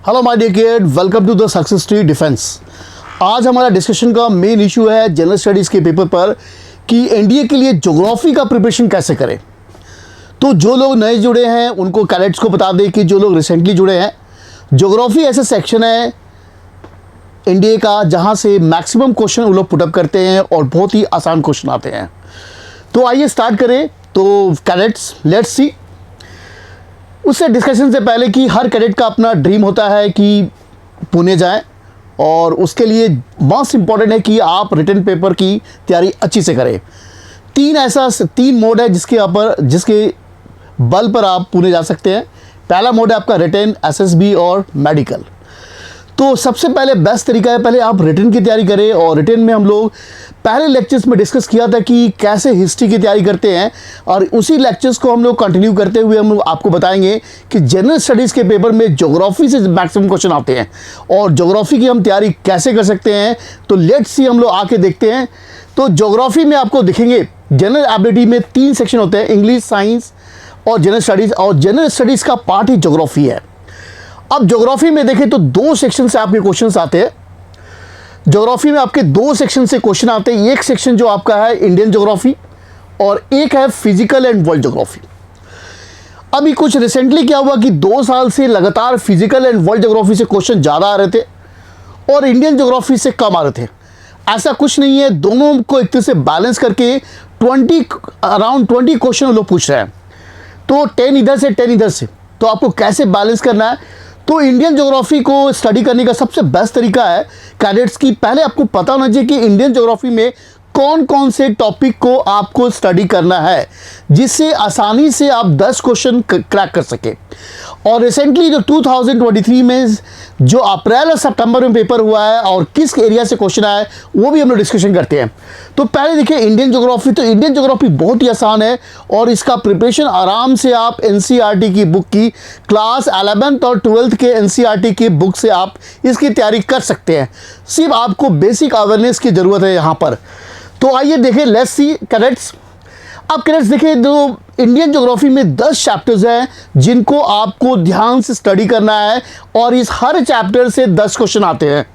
Hello my dear kid, welcome to the success tree defence. आज हमारा discussion का main issue है general studies के पेपर पर कि एनडीए के लिए ज्योग्राफी का प्रिपरेशन कैसे करें। तो जो लोग नए जुड़े हैं उनको कैडेट्स को बता दें कि जो लोग रिसेंटली जुड़े हैं, ज्योग्राफी ऐसा सेक्शन है एनडीए का जहां से मैक्सिमम क्वेश्चन वो लोग पुटअप करते हैं और बहुत ही आसान क्वेश्चन आते हैं। तो आइए स्टार्ट करें। तो कैडेट्स, लेट्स सी। उससे डिस्कशन से पहले कि हर कैडेट का अपना ड्रीम होता है कि पुणे जाएं, और उसके लिए मोस्ट इम्पॉर्टेंट है कि आप रिटन पेपर की तैयारी अच्छी से करें। तीन मोड है जिसके बल पर आप पुणे जा सकते हैं। पहला मोड है आपका रिटन, एसएसबी और मेडिकल। तो सबसे पहले बेस्ट तरीका है पहले आप रिटन की तैयारी करें। और रिटन में हम लोग पहले लेक्चर्स में डिस्कस किया था कि कैसे हिस्ट्री की तैयारी करते हैं, और उसी लेक्चर्स को हम लोग कंटिन्यू करते हुए हम लोग आपको बताएंगे कि जनरल स्टडीज़ के पेपर में ज्योग्राफी से मैक्सिमम क्वेश्चन आते हैं और ज्योग्राफी की हम तैयारी कैसे कर सकते हैं। तो लेट्स सी, हम लोग आके देखते हैं। तो ज्योग्राफी में आपको दिखेंगे जनरल एबिलिटी में 3 सेक्शन होते हैं, इंग्लिश, साइंस और जनरल स्टडीज़। और जनरल स्टडीज़ का पार्ट ही ज्योग्राफी है। अब ज्योग्राफी में देखें तो 2 सेक्शन से आपके क्वेश्चंस आते हैं। ज्योग्राफी में आपके 2 सेक्शन से क्वेश्चन आते हैं। एक सेक्शन जो आपका है इंडियन ज्योग्राफी और एक है फिजिकल एंड वर्ल्ड ज्योग्राफी। अभी कुछ रिसेंटली क्या हुआ कि 2 साल से लगातार फिजिकल एंड वर्ल्ड ज्योग्राफी से क्वेश्चन ज़्यादा आ रहे थे और इंडियन ज्योग्राफी से कम आ रहे थे। ऐसा कुछ नहीं है, दोनों को एक तरह से बैलेंस करके अराउंड 20 क्वेश्चन लोग पूछ रहे हैं। तो 10 इधर से 10 इधर से। तो आपको कैसे बैलेंस करना है? तो इंडियन ज्योग्राफी को स्टडी करने का सबसे बेस्ट तरीका है कैडेट्स की, पहले आपको पता होना चाहिए कि इंडियन ज्योग्राफी में कौन कौन से टॉपिक को आपको स्टडी करना है, जिससे आसानी से आप 10 क्वेश्चन क्रैक कर सके। और रिसेंटली जो 2023 में जो अप्रैल और सितंबर में पेपर हुआ है और किस एरिया से क्वेश्चन आया है वो भी हम लोग डिस्कशन करते हैं। तो पहले देखिए इंडियन ज्योग्राफी। तो इंडियन ज्योग्राफी बहुत ही आसान है और इसका प्रिपरेशन आराम से आप एनसीईआरटी की बुक की क्लास 11th और 12th के एनसीईआरटी की बुक से आप इसकी तैयारी कर सकते हैं। सिर्फ आपको बेसिक अवेयरनेस की ज़रूरत है यहाँ पर। तो आइए देखें, लेट्स सी कैडेट्स। अब कैडेट्स देखिए, जो इंडियन ज्योग्राफी में 10 चैप्टर्स हैं जिनको आपको ध्यान से स्टडी करना है और इस हर चैप्टर से 10 क्वेश्चन आते हैं।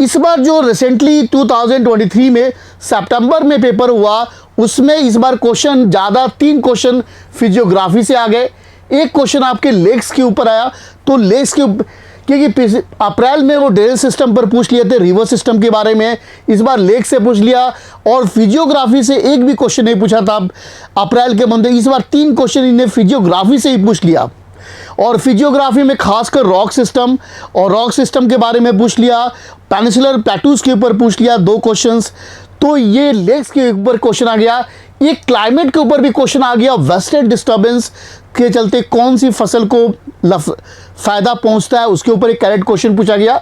इस बार जो रिसेंटली 2023 में सितंबर में पेपर हुआ उसमें इस बार क्वेश्चन ज़्यादा 3 क्वेश्चन फिजियोग्राफी से आ गए, एक क्वेश्चन आपके लेक्स के ऊपर आया। तो लेक्स के क्योंकि अप्रैल में वो ड्रेनेज सिस्टम पर पूछ लिए थे, रिवर सिस्टम के बारे में, इस बार लेक से पूछ लिया। और फिजियोग्राफी से एक भी क्वेश्चन नहीं पूछा था अप्रैल के मंथ में, इस बार 3 क्वेश्चन इन्हें फिजियोग्राफी से ही पूछ लिया। और फिजियोग्राफी में खासकर रॉक सिस्टम और रॉक सिस्टम के बारे में पूछ लिया, पेनिनसुलर प्लेटूज के ऊपर पूछ लिया 2 क्वेश्चंस। तो ये लेक्स के ऊपर क्वेश्चन आ गया। ये क्लाइमेट के ऊपर भी क्वेश्चन आ गया, वेस्टर्न डिस्टर्बेंस के चलते कौन सी फसल को फ़ायदा पहुंचता है, उसके ऊपर एक कैरेट क्वेश्चन पूछा गया।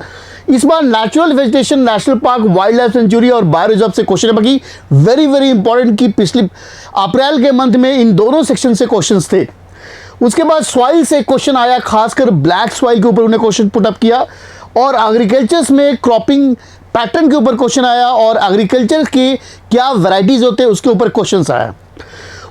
इस बार natural vegetation, national park, wildlife sanctuary और बायो रिजर्व से क्वेश्चन है। बाकी वेरी वेरी इंपॉर्टेंट कि पिछले अप्रैल के मंथ में इन दोनों सेक्शन से क्वेश्चंस थे। उसके बाद सॉइल से क्वेश्चन आया, खासकर ब्लैक सॉइल के ऊपर उन्हें क्वेश्चन पुटअप किया। और एग्रीकल्चर्स में क्रॉपिंग पैटर्न के ऊपर क्वेश्चन आया और एग्रीकल्चर की क्या वैरायटीज़ होते हैं उसके ऊपर क्वेश्चन आया।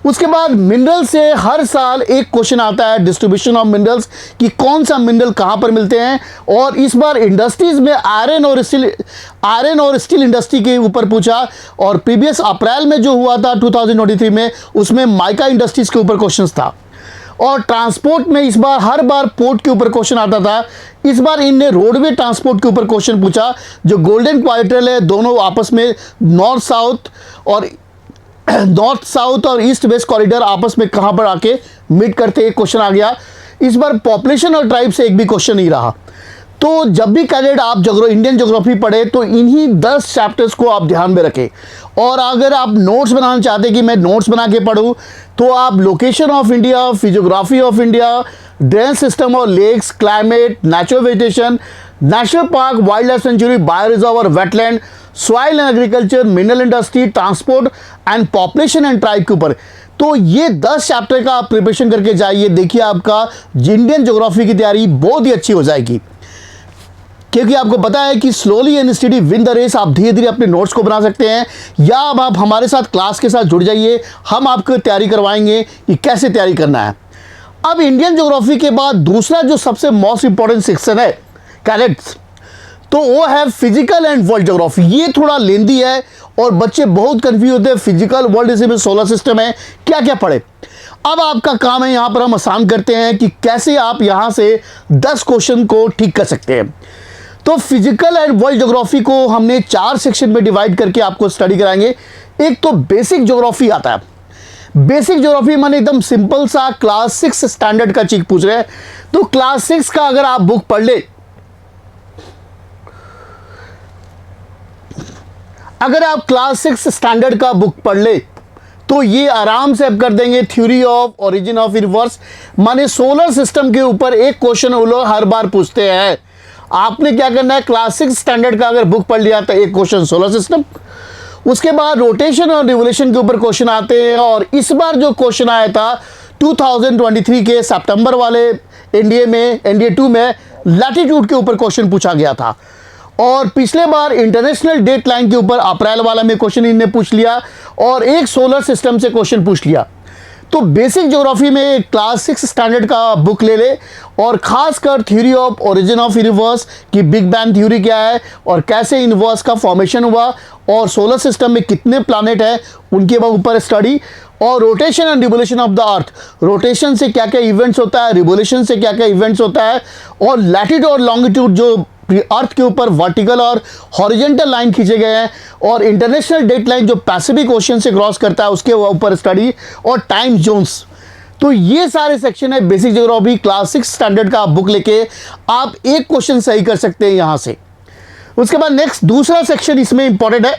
उसके बाद मिनरल से हर साल एक क्वेश्चन आता है, डिस्ट्रीब्यूशन ऑफ मिनरल्स, कि कौन सा मिनरल कहाँ पर मिलते हैं। और इस बार इंडस्ट्रीज में आयरन और स्टील इंडस्ट्री के ऊपर पूछा। और प्रीवियस अप्रैल में जो हुआ था 2023 में उसमें माइका इंडस्ट्रीज के ऊपर क्वेश्चन था। और ट्रांसपोर्ट में इस बार हर बार पोर्ट के ऊपर क्वेश्चन आता था, इस बार इनने रोडवे ट्रांसपोर्ट के ऊपर क्वेश्चन पूछा। जो गोल्डन क्वाड्रिलेटरल है, दोनों आपस में नॉर्थ साउथ और ईस्ट वेस्ट कॉरिडोर आपस में कहाँ पर आके मीट करते, एक क्वेश्चन आ गया। इस बार पॉपुलेशन और ट्राइब से एक भी क्वेश्चन नहीं रहा। तो जब भी कैडेट आप इंडियन ज्योग्राफी पढ़े तो इन्हीं 10 चैप्टर्स को आप ध्यान में रखें। और अगर आप नोट्स बनाना चाहते हैं कि मैं नोट्स बना के पढ़ूँ, तो आप location of India, physiography of India, drainage system और lakes, climate, natural vegetation, national park, wildlife sanctuary, bio reserve और wetland, soil and agriculture, mineral industry, transport and population and tribe के ऊपर, तो ये 10 चैप्टर का आप preparation करके जाइए। देखिए आपका इंडियन ज्योग्राफी की तैयारी बहुत ही अच्छी हो जाएगी, क्योंकि आपको पता है कि slowly and study win the race. आप धीरे धीरे अपने नोट्स को बना सकते हैं, या अब आप हमारे साथ क्लास के साथ जुड़ जाइए, हम आपको तैयारी करवाएंगे कि कैसे तैयारी करना है। अब इंडियन ज्योग्राफी के बाद दूसरा जो सबसे मोस्ट इंपॉर्टेंट सेक्शन है कैरेट्स। तो वो है फिजिकल एंड वर्ल्ड ज्योग्राफी। ये थोड़ा लेंदी है और बच्चे बहुत कंफ्यूज होते हैं, फिजिकल वर्ल्ड इसमें सोलर सिस्टम है, क्या क्या पढ़े। अब आपका काम है, यहाँ पर हम आसान करते हैं कि कैसे आप यहाँ से 10 क्वेश्चन को ठीक कर सकते हैं। तो फिजिकल एंड वर्ल्ड ज्योग्राफी को हमने 4 सेक्शन में डिवाइड करके आपको स्टडी कराएंगे। एक तो बेसिक ज्योग्राफी आता है। बेसिक ज्योग्राफी माने एकदम सिंपल सा क्लास 6 स्टैंडर्ड का चीज पूछ रहे हैं। तो क्लास 6 का अगर आप बुक पढ़ ले, अगर आप क्लास 6 स्टैंडर्ड का बुक पढ़ ले तो ये आराम से आप कर देंगे। Theory of origin of universe माने सोलर सिस्टम के ऊपर एक क्वेश्चन वो लोग हर बार पूछते हैं। आपने क्या करना है, क्लास 6 स्टैंडर्ड का अगर बुक पढ़ लिया तो एक क्वेश्चन सोलर सिस्टम, उसके बाद रोटेशन और रिवोल्यूशन के ऊपर क्वेश्चन आते हैं। और इस बार जो क्वेश्चन आया था 2023 के सितंबर वाले एनडीए में, एनडीए 2 में लैटिट्यूड के ऊपर क्वेश्चन पूछा गया था। और पिछले बार इंटरनेशनल डेट लाइन के ऊपर अप्रैल वाला में क्वेश्चन इन्हें पूछ लिया और एक सोलर सिस्टम से क्वेश्चन पूछ लिया। तो बेसिक ज्योग्राफी में क्लास 6 स्टैंडर्ड का बुक ले ले और खासकर theory of origin of universe की बिग बैंग थ्योरी क्या है और कैसे यूनिवर्स का फॉर्मेशन हुआ और सोलर सिस्टम में कितने प्लैनेट है उनके ऊपर स्टडी। और rotation and revolution of the earth, rotation से क्या क्या इवेंट्स होता है, रिवोल्यूशन से क्या क्या इवेंट्स होता है, और लैटिट्यूड और लॉन्गिट्यूड जो अर्थ के ऊपर वर्टिकल और हॉरिजॉन्टल लाइन खींचे गए हैं, और इंटरनेशनल डेट लाइन जो पैसिफिक ओशन से क्रॉस करता है उसके ऊपर स्टडी, और टाइम जोन्स। तो ये सारे सेक्शन है बेसिक ज्योग्राफी। क्लास 6 स्टैंडर्ड का बुक लेके आप एक क्वेश्चन सही कर सकते हैं यहां से। उसके बाद नेक्स्ट दूसरा सेक्शन इसमें इंपॉर्टेंट है,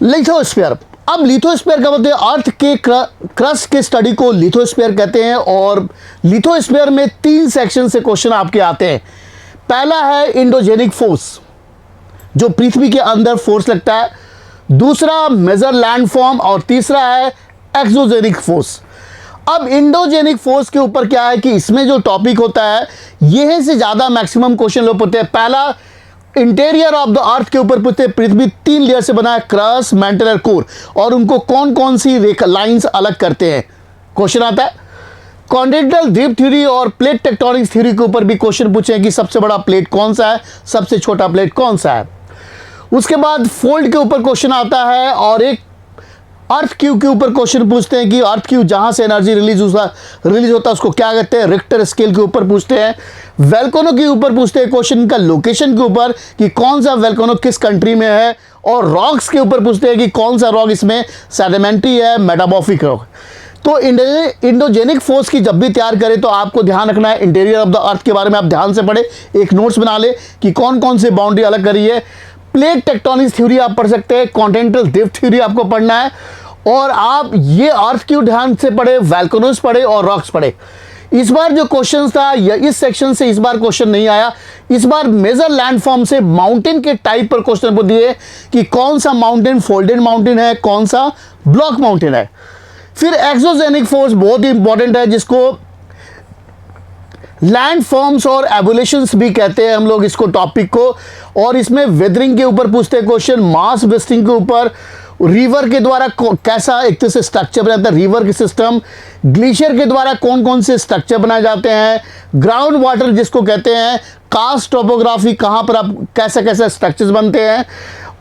लिथोस्फीयर। अब लिथोस्फीयर का मतलब अर्थ के क्रस्ट के स्टडी को लिथोस्फीयर कहते हैं। और लिथोस्फीयर में 3 सेक्शन से क्वेश्चन आपके आते हैं। पहला है इंडोजेनिक फोर्स, जो पृथ्वी के अंदर फोर्स लगता है। दूसरा मेजर लैंडफॉर्म, और तीसरा है एक्सोजेनिक फोर्स। अब इंडोजेनिक फोर्स के ऊपर क्या है कि इसमें जो टॉपिक होता है यह से ज्यादा मैक्सिमम क्वेश्चन लोग पूछते हैं। पहला इंटीरियर ऑफ द अर्थ के ऊपर पूछते हैं। पृथ्वी 3 लेयर से बना है, क्रस्ट, मैंटल और कोर, और उनको कौन कौन सी रेखा लाइंस अलग करते हैं, क्वेश्चन आता है। कॉन्टिनेंटल द्वीप थ्योरी और प्लेट टेक्टोनिक्स थ्योरी के ऊपर भी क्वेश्चन पूछे हैं कि सबसे बड़ा प्लेट कौन सा है, सबसे छोटा प्लेट कौन सा है। उसके बाद फोल्ड के ऊपर क्वेश्चन आता है, और एक अर्थ क्यूब के ऊपर क्वेश्चन पूछते हैं कि अर्थ क्यूब जहां से एनर्जी रिलीज होता है उसको क्या कहते हैं, रिक्टर स्केल के ऊपर पूछते हैं। वेल्कोनो के ऊपर पूछते हैं क्वेश्चन का लोकेशन के ऊपर कि कौन सा वेल्कोनो किस कंट्री में है। और रॉक्स के ऊपर पूछते हैं कि कौन सा रॉक इसमें सेडिमेंट्री है, मेटामॉर्फिक रॉक। तो इंडोजेनिक फोर्स की जब भी तैयार करें तो आपको ध्यान रखना है इंटीरियर ऑफ द अर्थ के बारे में आप ध्यान से पढ़े, एक नोट्स बना ले कि कौन कौन से बाउंड्री अलग करी है। प्लेट टेक्टोनिक्स थ्योरी आप पढ़ सकते हैं, कॉन्टिनेंटल ड्रिफ्ट थ्योरी आपको पढ़ना है, और आप ये अर्थ क्यों ध्यान से पढ़े, वोल्केनोस पढ़े और रॉक्स पढ़े। इस बार जो क्वेश्चन था इस सेक्शन से इस बार क्वेश्चन नहीं आया। इस बार मेजर लैंडफॉर्म से माउंटेन के टाइप पर क्वेश्चन पूछ दिए कि कौन सा माउंटेन फोल्डेड माउंटेन है, कौन सा ब्लॉक माउंटेन है। फिर एक्सोजेनिक फोर्स बहुत ही इंपॉर्टेंट है, जिसको लैंड फॉर्म्स और एबुलेशंस भी कहते हैं हम लोग इसको टॉपिक को। और इसमें वेदरिंग के ऊपर पूछते हैं क्वेश्चन, मास वेस्टिंग के ऊपर, रिवर के द्वारा कैसा एक तरह से स्ट्रक्चर बनाता है, रिवर के सिस्टम, ग्लेशियर के द्वारा कौन कौन से स्ट्रक्चर बनाए जाते हैं, ग्राउंड वाटर जिसको कहते हैं, कास्ट टोपोग्राफी कहाँ पर आप कैसे कैसे स्ट्रक्चर्स बनते हैं,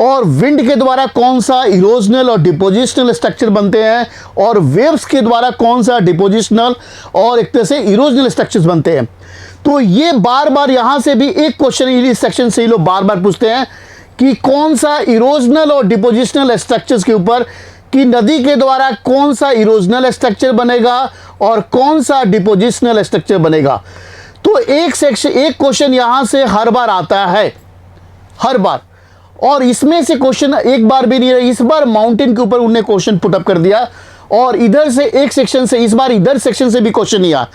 और विंड के द्वारा कौन सा इरोजनल और डिपोजिशनल स्ट्रक्चर बनते हैं, और वेव्स के द्वारा कौन सा डिपोजिशनल और एक तरह से इरोजनल स्ट्रक्चर्स बनते हैं। तो ये बार बार यहाँ से भी एक क्वेश्चन इस सेक्शन से ही लोग बार बार पूछते हैं कि कौन सा इरोजनल और डिपोजिशनल स्ट्रक्चर्स के ऊपर, कि नदी के द्वारा कौन सा इरोजनल स्ट्रक्चर बनेगा और कौन सा डिपोजिशनल स्ट्रक्चर बनेगा। तो एक क्वेश्चन यहां से हर बार आता है, हर बार। और इसमें से क्वेश्चन एक बार भी नहीं रहा, इस बार माउंटेन के ऊपर उन्होंने क्वेश्चन पुटअप कर दिया, और इधर से एक सेक्शन से इस बार इधर सेक्शन से भी क्वेश्चन नहीं आया।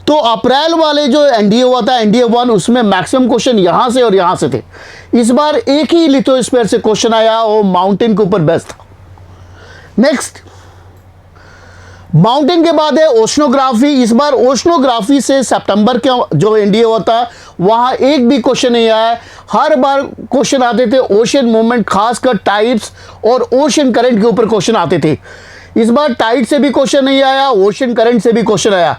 तो अप्रैल वाले जो एनडीए हुआ था, एनडीए 1, उसमें मैक्सिमम क्वेश्चन यहां से और यहां से थे। इस बार एक ही लिथोस्फीयर से क्वेश्चन आया, वो माउंटेन के ऊपर बेस्ट था। नेक्स्ट माउंटेन के बाद है ओशनोग्राफी। इस बार ओशनोग्राफी से सितंबर के जो एनडीए हुआ था वहां एक भी क्वेश्चन नहीं आया। हर बार क्वेश्चन आते थे ओशन मूवमेंट, खासकर टाइड्स और ओशन करंट के ऊपर क्वेश्चन आते थे। इस बार टाइड से भी क्वेश्चन नहीं आया, ओशन करंट से भी क्वेश्चन आया।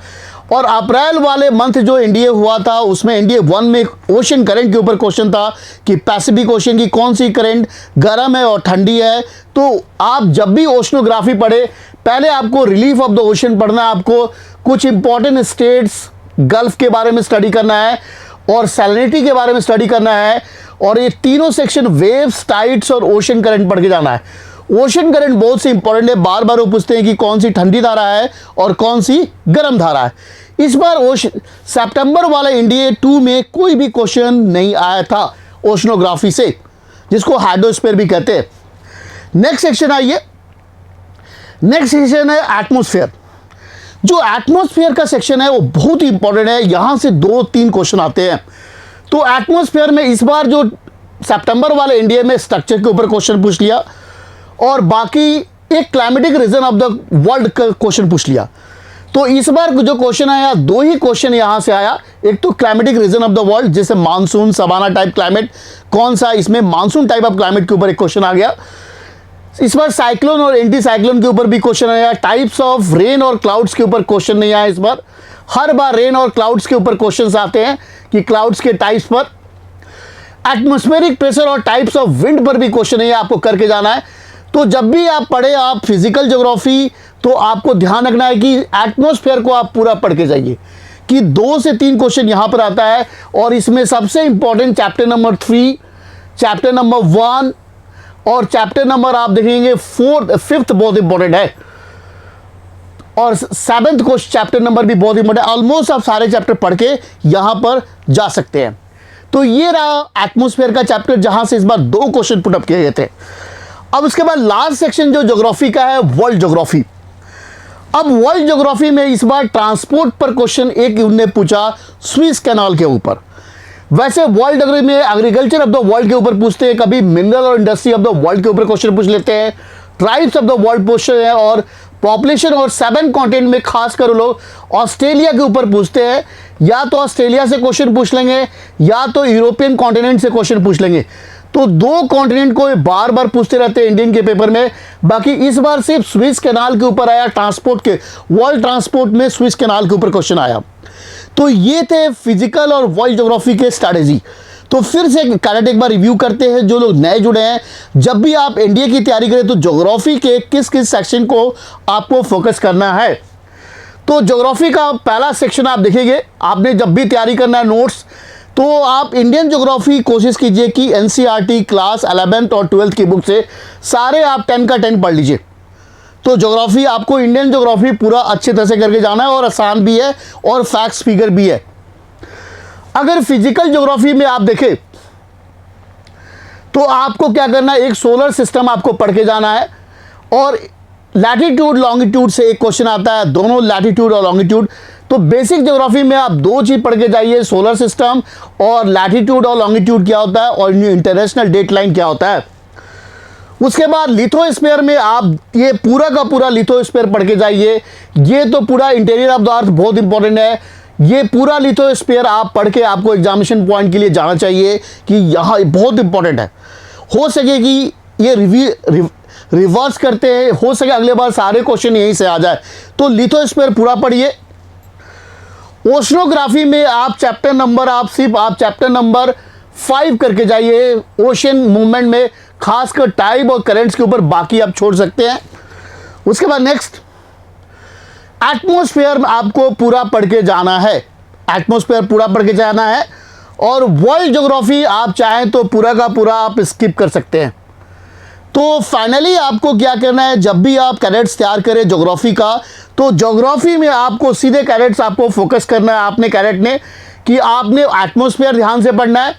और अप्रैल वाले मंथ जो एनडीए हुआ था उसमें एनडीए 1 में ओशन करंट के ऊपर क्वेश्चन था कि पैसिफिक ओशन की कौन सी करंट गर्म है और ठंडी है। तो आप जब भी ओशनोग्राफी पढ़े पहले आपको रिलीफ ऑफ द ओशन पढ़ना, आपको कुछ इंपॉर्टेंट स्टेट्स गल्फ के बारे में स्टडी करना है और सैलिनिटी के बारे में स्टडी करना है, और ये तीनों सेक्शन वेव्स, टाइड्स और ओशन करंट पढ़ के जाना है। ओशन करंट बहुत से इंपॉर्टेंट है, बार बार वो पूछते हैं कि कौन सी ठंडी धारा है और कौन सी गर्म धारा है। इस बार सितंबर वाला एनडीए 2 में कोई भी क्वेश्चन नहीं आया था ओशनोग्राफी से, जिसको हाइड्रोस्फीयर भी कहते हैं। नेक्स्ट सेक्शन आइए, नेक्स्ट सेक्शन है एटमॉस्फेयर। जो एटमॉस्फेयर का सेक्शन है वो बहुत ही इंपॉर्टेंट है, यहां से 2-3 क्वेश्चन आते हैं। तो एटमॉस्फेयर में इस बार जो सितंबर वाले एनडीए में स्ट्रक्चर के ऊपर क्वेश्चन पूछ लिया और बाकी एक climatic reason of the world का क्वेश्चन पूछ लिया। तो इस बार जो क्वेश्चन आया 2 ही क्वेश्चन यहां से आया, एक तो climatic reason of the world जैसे मानसून, सवाना टाइप क्लाइमेट कौन सा, इसमें मानसून टाइप ऑफ क्लाइमेट के ऊपर एक क्वेश्चन आ गया। इस बार साइक्लोन और एंटी साइक्लोन के ऊपर भी क्वेश्चन आया। टाइप्स ऑफ रेन और क्लाउड्स के ऊपर क्वेश्चन नहीं आया इस बार। हर बार रेन और क्लाउड्स के ऊपर क्वेश्चंस आते हैं कि क्लाउड्स के टाइप्स पर। एटमॉस्फेरिक प्रेशर और टाइप्स ऑफ विंड पर भी क्वेश्चन है, आपको करके जाना है। तो जब भी आप पढ़े आप फिजिकल ज्योग्राफी, तो आपको ध्यान रखना है कि एटमॉस्फेयर को आप पूरा पढ़ के जाइए कि 2 से 3 क्वेश्चन यहां पर आता है। और इसमें सबसे important chapter number 3, chapter number 1 और चैप्टर नंबर आप देखेंगे 4th 5th बहुत इंपॉर्टेंट है, और 7th क्वेश्चन चैप्टर नंबर भी बहुत इंपॉर्टेंट है। ऑलमोस्ट आप सारे चैप्टर पढ़ के यहां पर जा सकते हैं। तो ये रहा एटमॉस्फेयर का चैप्टर, जहां से इस बार 2 क्वेश्चन पुट अप किए गए थे। अब उसके बाद लास्ट सेक्शन जो ज्योग्राफी का है, वर्ल्ड ज्योग्राफी। अब वर्ल्ड ज्योग्राफी में इस बार ट्रांसपोर्ट पर क्वेश्चन एक उन्होंने पूछा स्विस कैनाल के ऊपर। वैसे वर्ल्ड ज्योग्राफी में एग्रीकल्चर ऑफ द वर्ल्ड के ऊपर पूछते हैं, कभी मिनरल और इंडस्ट्री ऑफ द वर्ल्ड के ऊपर क्वेश्चन पूछ लेते हैं, ट्राइब्स ऑफ द वर्ल्ड पूछते हैं, और पॉपुलेशन और 7 कॉन्टिनेंट में खासकर लोग ऑस्ट्रेलिया के ऊपर पूछते हैं। या तो ऑस्ट्रेलिया से क्वेश्चन पूछ लेंगे या तो यूरोपियन कॉन्टिनेंट से क्वेश्चन पूछ लेंगे। तो 2 कॉन्टिनेंट को बार बार पूछते रहते हैं इंडियन के पेपर में। बाकी इस बार सिर्फ स्विस कैनाल के ऊपर आया, ट्रांसपोर्ट के वर्ल्ड ट्रांसपोर्ट में स्विस कैनाल के ऊपर क्वेश्चन आया। तो ये थे फिजिकल और वर्ल्ड ज्योग्राफी के स्ट्रैटेजी। तो फिर से कैरेट एक बार रिव्यू करते हैं, जो लोग नए जुड़े हैं, जब भी आप एनडीए की तैयारी करें तो ज्योग्राफी के किस किस सेक्शन को आपको फोकस करना है। तो ज्योग्राफी का पहला सेक्शन आप देखेंगे, आपने जब भी तैयारी करना है नोट्स, तो आप इंडियन ज्योग्राफी कोशिश कीजिए कि एनसीईआरटी क्लास 11th और 12th की बुक से सारे आप 10 का 10 पढ़ लीजिए। तो ज्योग्राफी आपको इंडियन ज्योग्राफी पूरा अच्छे तरह से करके जाना है, और आसान भी है और फैक्ट्स फिगर भी है। अगर फिजिकल ज्योग्राफी में आप देखें तो आपको क्या करना है, एक सोलर सिस्टम आपको पढ़ के जाना है, और लैटिट्यूड लॉन्गिट्यूड से एक क्वेश्चन आता है, दोनों लैटिट्यूड और लॉन्गिट्यूड। तो बेसिक ज्योग्राफी में आप 2 चीज पढ़ के जाइए, सोलर सिस्टम और लैटिट्यूड और लॉन्गिट्यूड क्या होता है, और इंटरनेशनल डेट लाइन क्या होता है। उसके बाद लिथोस्फीयर में आप ये पूरा का पूरा लिथोस्फीयर पढ़ के जाइए। ये तो पूरा इंटीरियर ऑफ द अर्थ बहुत इंपॉर्टेंट है, ये पूरा लिथोस्फीयर आप पढ़ के आपको एग्जामिनेशन पॉइंट के लिए जाना चाहिए कि यहाँ बहुत इंपॉर्टेंट है। हो सके कि ये रिवर्स करते हैं, हो सके अगले बार सारे क्वेश्चन यहीं से आ जाए। तो लिथोस्फीयर पूरा पढ़िए। ओशनोग्राफी में आप चैप्टर नंबर 5 करके जाइए। ओशन मूवमेंट में खासकर टाइप और करेंट्स के ऊपर, बाकी आप छोड़ सकते हैं। उसके बाद नेक्स्ट एटमॉस्फेयर में आपको पूरा पढ़ के जाना है, एटमॉस्फेयर पूरा पढ़ के जाना है। और वर्ल्ड ज्योग्राफी आप चाहें तो पूरा का पूरा आप स्किप कर सकते हैं। तो फाइनली आपको क्या करना है, जब भी आप कैडेट्स तैयार करें ज्योग्राफी का, तो ज्योग्राफी में आपको सीधे कैडेट्स आपको फोकस करना है आपने कैडेट ने, कि आपने एटमॉस्फेयर ध्यान से पढ़ना है,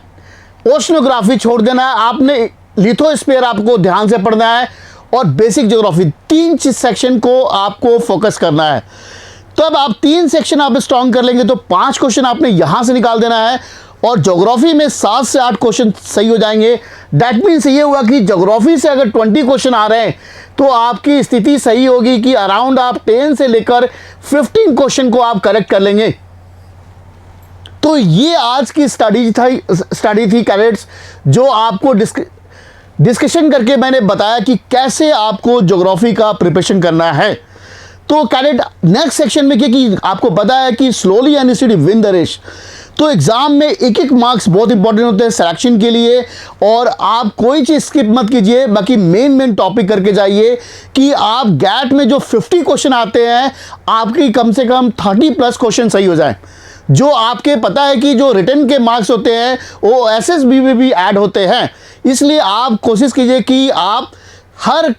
ओशनोग्राफी छोड़ देना है, आपने लिथोस्फीयर आपको ध्यान से पढ़ना है, और बेसिक ज्योग्राफी 3 सेक्शन को आपको फोकस करना है। तब आप 3 सेक्शन आप स्ट्रॉन्ग कर लेंगे तो 5 क्वेश्चन आपने यहां से निकाल देना है, और ज्योग्राफी में 7 से 8 क्वेश्चन सही हो जाएंगे। दैट मीन्स ये हुआ कि ज्योग्राफी से अगर 20 क्वेश्चन आ रहे हैं तो आपकी स्थिति सही होगी कि अराउंड आप 10 से लेकर 15 क्वेश्चन को आप करेक्ट कर लेंगे। तो ये आज की स्टडी थी कैडेट्स, जो आपको डिस्कशन करके मैंने बताया कि कैसे आपको ज्योग्राफी का प्रिपरेशन करना है। तो कैडेट नेक्स्ट सेक्शन में क्या कि आपको पता है कि स्लोली एनएसटीडी विन द रेस। तो एग्जाम में एक एक मार्क्स बहुत इंपॉर्टेंट होते हैं सिलेक्शन के लिए, और आप कोई चीज़ स्किप मत कीजिए, बाकी मेन टॉपिक करके जाइए कि आप गैट में जो 50 क्वेश्चन आते हैं आपकी कम से कम 30+ क्वेश्चन सही हो जाए। जो आपके पता है कि जो रिटन के मार्क्स होते हैं वो एसएसबी में भी ऐड होते हैं, इसलिए आप कोशिश कीजिए कि आप हर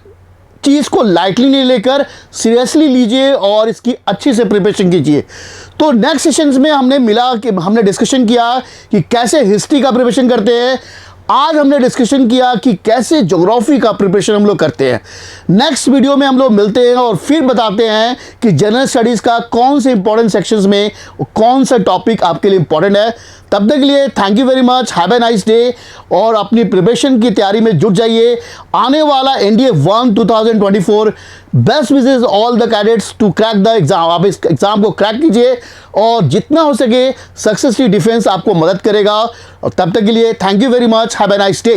चीज़ को लाइटली नहीं लेकर सीरियसली लीजिए और इसकी अच्छी से प्रिपरेशन कीजिए। तो नेक्स्ट सेशंस में हमने डिस्कशन किया कि कैसे हिस्ट्री का प्रिपरेशन करते हैं, आज हमने डिस्कशन किया कि कैसे ज्योग्राफी का प्रिपरेशन हम लोग करते हैं। नेक्स्ट वीडियो में हम लोग मिलते हैं और फिर बताते हैं कि जनरल स्टडीज़ का कौन से इंपॉर्टेंट सेक्शंस में कौन सा टॉपिक आपके लिए इंपॉर्टेंट है। तब तक के लिए thank you very much, have a nice day, और अपनी प्रिपरेशन की तैयारी में जुट जाइए। आने वाला NDA 1 2024 best wishes all the cadets to crack the exam. आप इस एग्जाम को क्रैक कीजिए और जितना हो सके सक्सेसफुल डिफेंस आपको मदद करेगा। और तब तक के लिए thank you very much, have a nice day.